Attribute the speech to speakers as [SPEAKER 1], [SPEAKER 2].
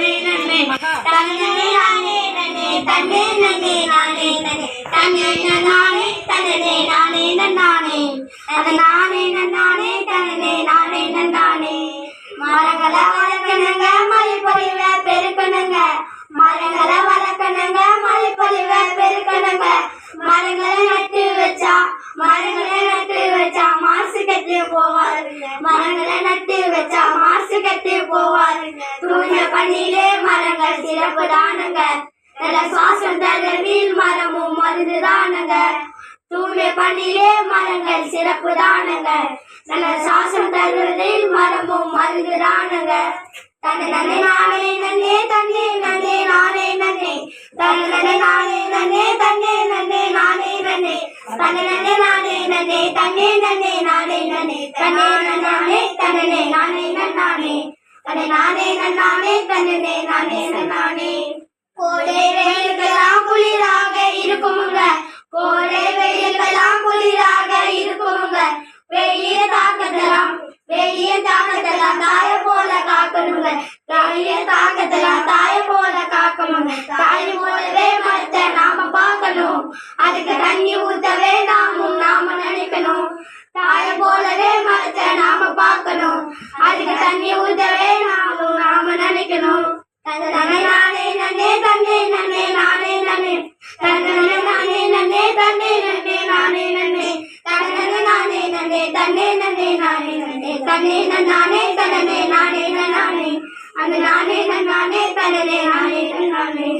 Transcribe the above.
[SPEAKER 1] நானே நன்னே தன்னே நானே நன்னே தன்னே நன்னே நானே நன்னே தன்னே நானே தன்னே நானே நன்னானே அது நானே நன்னானே தன்னே நானே நன்னானே மரங்களை வளர்க்கணுங்க மழை பொழிவ பெருக்கணுங்க மரங்களை வளர்க்கணுங்க மழை பொழிவ பெருக்கணுங்க மரங்களை நட்டு வச்சா மாசு கட்டி போவாரு மரங்களை நட்டு வச்சா மாசு கட்டி போவாரு தூய பண்ணிலே மரங்கள் சிறப்பு தானுங்க நல்ல சுவாசம் தரவில் மரமும் மருந்து தானுங்க தூய பண்ணிலே மரங்கள் சிறப்பு தானுங்க நல்ல சுவாசம் தருவதில் மரமும் மருந்து தானுங்க தன்னை நன்னே நானே நன்னே தன்னே நன்னே நானே நன்னே தன்னை நானே நன்னே தன்னே நன்னே நானே நன்னே தன்னை நன்னே நானே நன்னே தன்னே நன்னே நானே நன்னே தன்னே நன்னானே தன்னே நானே நன்னானே தன்னை நானே நன்னானே தன்னே நானே நன்னானே கோடை வெயில்களாம் குளிராக இருக்குமுங்க கோடை வெயில்களாம் குளிராக இருக்குமுங்க வெயில தாக்கத்தலாம் தாய போல காக்கணுங்க வெயில தாக்கத்தலாம் தாய போல காக்கணுங்க தாய் போலவே மரத்தை நாம பார்க்கணும் அதுக்கு தண்ணி ஊத்தவே நாம நினைக்கணும் தாய போலவே மரத்தை நாம பார்க்கணும் அதுக்கு தண்ணி ஊத்தவே நாம நினைக்கணும் தன்னை நானே நன்னே தன்னே நன்னே நானே நன்னே தன்னை நானே நன்னே தன்னே நன்னே நானே நன்னே தன்னை நானே நன்னே தன்னே நன்னே நானே நன்னே தன்னே நானே தன்னே நானே நானே அந்த நானே நானே தன்னே நானே நானே